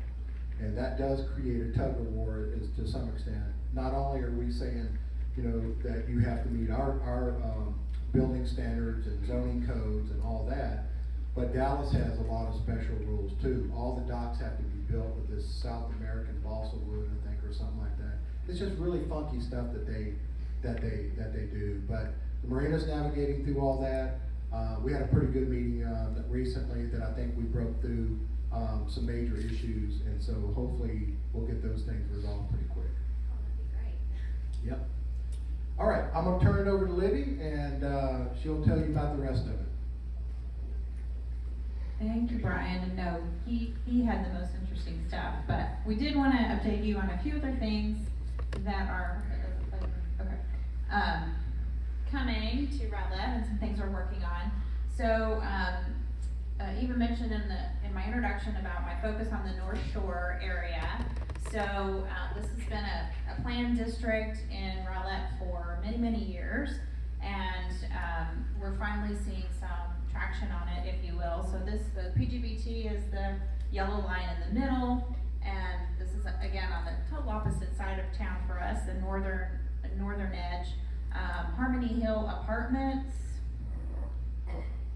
And that does create a tug of war is to some extent. Not only are we saying, you know, that you have to meet our building standards and zoning codes and all that, but Dallas has a lot of special rules too. All the docks have to be built with this South American balsa wood, I think, or something like that. It's just really funky stuff that they do. But the Marina's navigating through all that. We had a pretty good meeting recently that I think we broke through some major issues, and so hopefully we'll get those things resolved pretty quick. Oh, that'd be great. Yep. All right, I'm gonna turn it over to Libby, and she'll tell you about the rest of it. Thank you, Brian. And no, he had the most interesting stuff, but we did want to update you on a few other things that are coming to Rowlett and some things we're working on. So even mentioned in my introduction about my focus on the North Shore area. So this has been a planned district in Rowlett for many, many years, and we're finally seeing some traction on it, if you will. So the PGBT is the yellow line in the middle, and this is again on the total opposite side of town for us, the northern edge. Harmony Hill Apartments,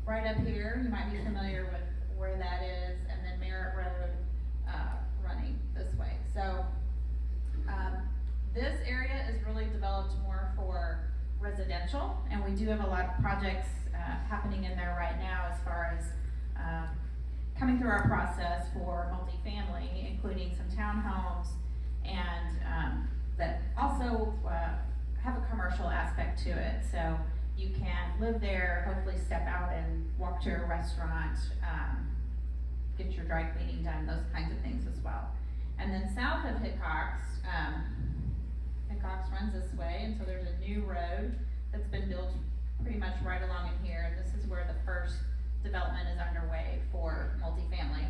right up here. You might be familiar with where that is, and then Merritt Road running this way. So this area is really developed more for residential, and we do have a lot of projects happening in there right now as far as coming through our process for multifamily, including some townhomes, and that also have a commercial aspect to it. So you can live there, hopefully step out and walk to a restaurant, get your dry cleaning done, those kinds of things as well. And then south of Hickox, Hickox runs this way, and so there's a new road that's been built pretty much right along in here, and this is where the first development is underway for multifamily.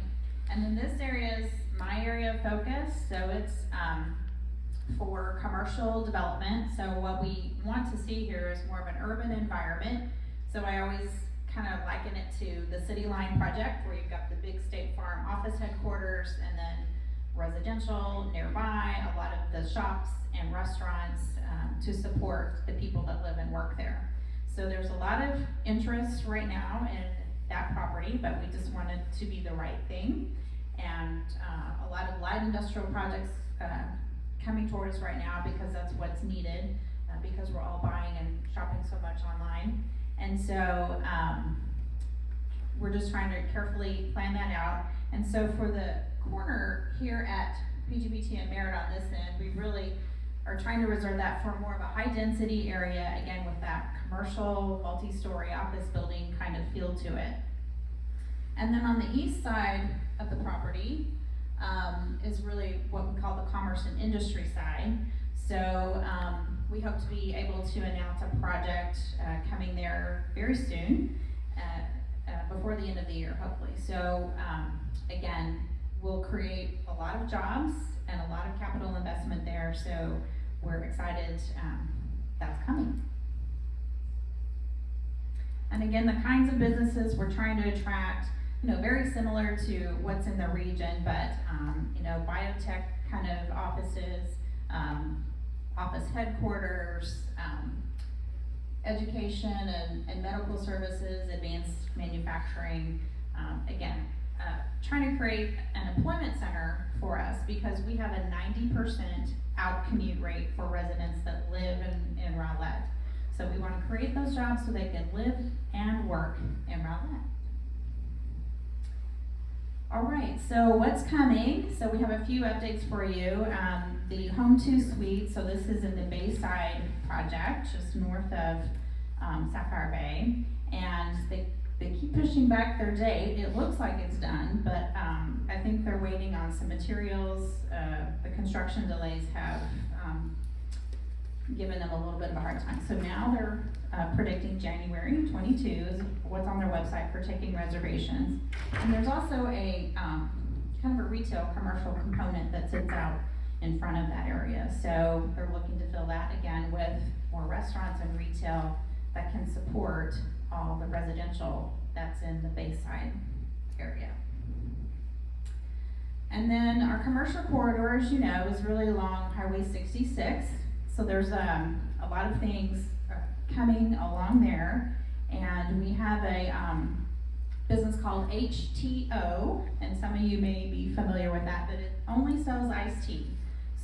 And then this area is my area of focus, so it's for commercial development. So what we want to see here is more of an urban environment. So I always kind of liken it to the City Line project, where you've got the big State Farm office headquarters and then residential nearby, a lot of the shops and restaurants to support the people that live and work there. So there's a lot of interest right now in that property, but we just wanted to be the right thing. And a lot of light industrial projects coming toward us right now because that's what's needed, because we're all buying and shopping so much online. And so we're just trying to carefully plan that out. And so for the corner here at PGBT and Merritt on this end, we really are trying to reserve that for more of a high density area, again with that commercial multi-story office building kind of feel to it. And then on the east side of the property is really what we call the commerce and industry side. So we hope to be able to announce a project coming there very soon, before the end of the year, hopefully. So again, we'll create a lot of jobs and a lot of capital investment there, so we're excited that's coming. And again, the kinds of businesses we're trying to attract, very similar to what's in the region, but biotech kind of offices, office headquarters, education and medical services, advanced manufacturing, again, trying to create an employment center for us because we have a 90% out commute rate for residents that live in Rowlett. So we want to create those jobs so they can live and work in Rowlett. All right, so what's coming? So we have a few updates for you. The Home 2 Suite, so this is in the Bayside project, just north of Sapphire Bay, and they keep pushing back their date. It looks like it's done, but I think they're waiting on some materials. The construction delays have given them a little bit of a hard time. So now they're predicting January 22 is what's on their website for taking reservations. And there's also a kind of a retail commercial component that sits out in front of that area. So they're looking to fill that again with more restaurants and retail that can support all the residential that's in the Bayside area. And then our commercial corridor, as you know, is really along Highway 66. So there's a lot of things coming along there. And we have a business called HTO, and some of you may be familiar with that, but it only sells iced tea.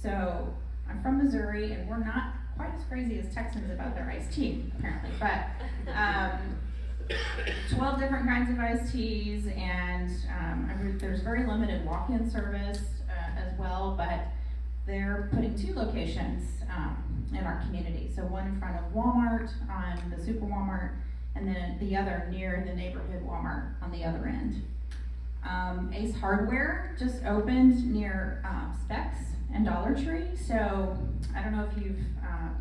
So I'm from Missouri, and we're not quite as crazy as Texans about their iced tea, apparently. But 12 different kinds of iced teas, and there's very limited walk-in service as well, but they're putting 2 locations in our community. So one in front of Walmart on the Super Walmart, and then the other near the neighborhood Walmart on the other end. Ace Hardware just opened near Specs and Dollar Tree. So I don't know if you've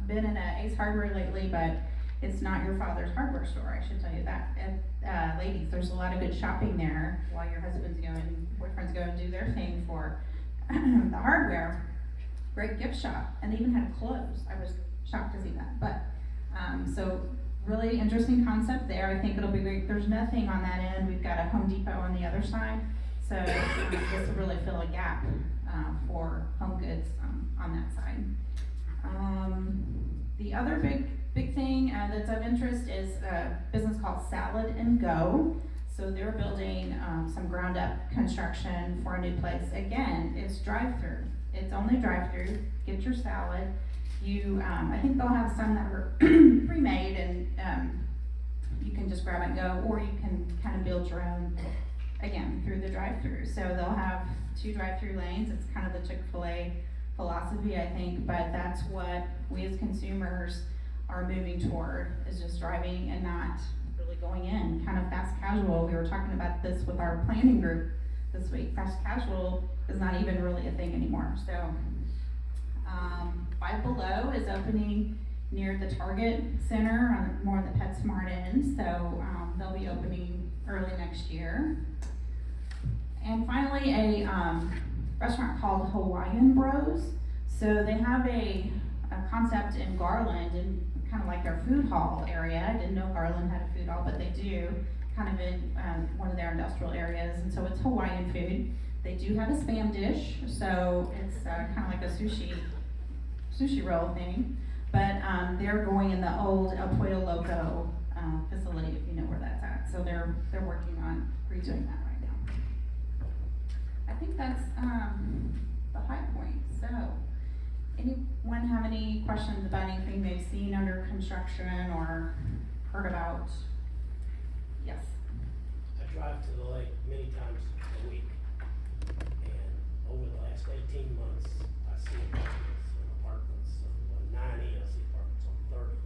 been in a Ace Hardware lately, but it's not your father's hardware store, I should tell you that. And, ladies, there's a lot of good shopping there while your husbands go and boyfriends go and do their thing for the hardware. Great gift shop, and they even had clothes. I was shocked to see that. But so really interesting concept there. I think it'll be great. There's nothing on that end. We've got a Home Depot on the other side, so this will really fill a gap for home goods on that side. The other big thing that's of interest is a business called Salad and Go. So they're building some ground up construction for a new place. Again, it's drive-through. It's only drive-through. Get your salad. I think they'll have some that are pre-made, and you can just grab and go, or you can kind of build your own, again, through the drive-through. So they'll have 2 drive-through lanes. It's kind of the Chick-fil-A philosophy, I think, but that's what we as consumers are moving toward, is just driving and not really going in, kind of fast casual. We were talking about this with our planning group this week. Fast casual is not even really a thing anymore. So Five Below is opening near the Target Center on more on the PetSmart end. So they'll be opening early next year. And finally, a restaurant called Hawaiian Bros. So they have a concept in Garland, and kind of like their food hall area. I didn't know Garland had a food hall, but they do, kind of in one of their industrial areas. And so it's Hawaiian food. They do have a Spam dish, so it's kind of like a sushi roll thing. But they're going in the old El Pollo Loco facility, if you know where that's at. So they're working on redoing that right now. I think that's the high point. So, anyone have any questions about anything they've seen under construction or heard about? Yes. I drive to the lake many times a week, and over the last 18 months, I see apartments on 90, I see apartments on 30.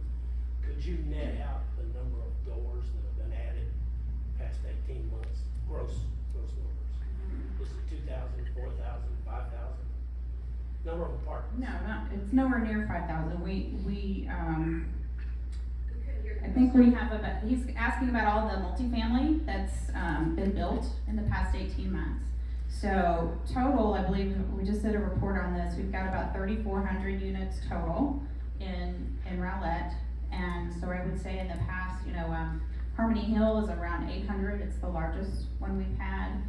Could you net out the number of doors that have been added past 18 months? Gross numbers. Is it 2,000, 4,000, 5,000? Number of apartments? No, it's nowhere near 5,000. I think we have about, he's asking about all the multifamily that's been built in the past 18 months. So total, I believe, we just did a report on this, we've got about 3,400 units total in Rowlett. And so I would say in the past, Harmony Hill is around 800, it's the largest one we've had.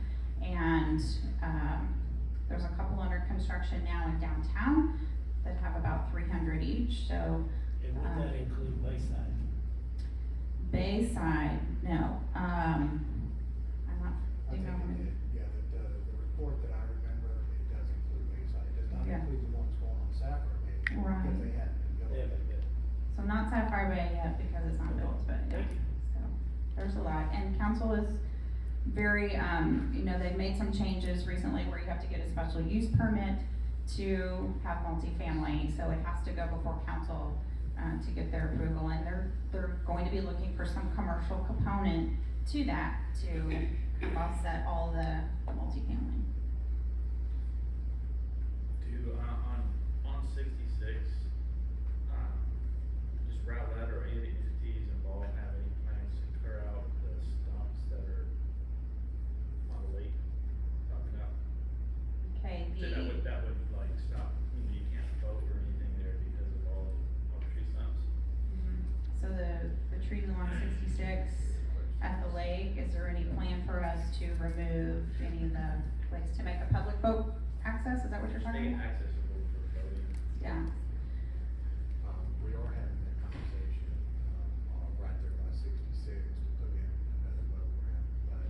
And there's a couple under construction now in downtown that have about 300 each, so. And would that include Bayside? Bayside, no. I'm not, I think it did, yeah, the report that I remember, it does include Bayside, it does not Yeah. include the ones going on Sapphire Bay, Right. because they hadn't been built. So not Sapphire Bay yet because it's not built, but yeah. So there's a lot, and council is very, they've made some changes recently where you have to get a special use permit to have multifamily, so it has to go before council to get their approval, and they're going to be looking for some commercial component to that to offset all the multifamily. On 66, just Rowlett or any of the entities involved have any plans to clear out the stumps that are on the lake, talking about? Okay, So that would like stop, you can't boat or anything there because of all the tree stumps? So the trees along 66 at the lake, is there any plan for us to remove any of the, like, to make a public boat access? Is that what you're talking about? Accessible for boating. Yeah. We are having that conversation, right there by 66 to put in another boat ramp, but,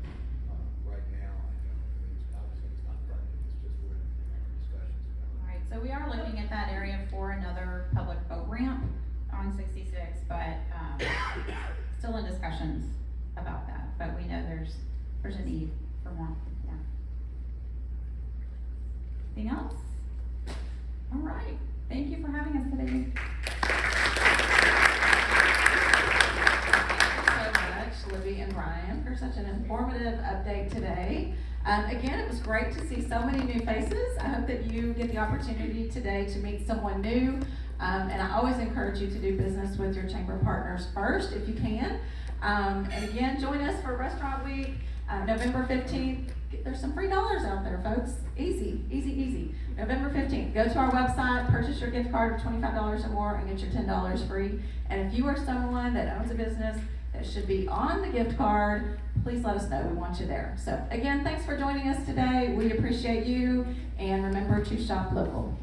right now, obviously it's not funded, it's just we're in discussions about it. Alright, so we are looking at that area for another public boat ramp on 66, but, still in discussions about that, but we know there's a need for more, yeah. Anything else? Alright, thank you for having us today. Thank you so much, Libby and Brian, for such an informative update today. Again, it was great to see so many new faces. I hope that you get the opportunity today to meet someone new. And I always encourage you to do business with your chamber partners first, if you can. And again, join us for Restaurant Week, November 15th. There's some free dollars out there, folks. Easy, easy, easy. November 15th, go to our website, purchase your gift card of $25 or more, and get your $10 free. And if you are someone that owns a business that should be on the gift card, please let us know. We want you there. So again, thanks for joining us today. We appreciate you, and remember to shop local.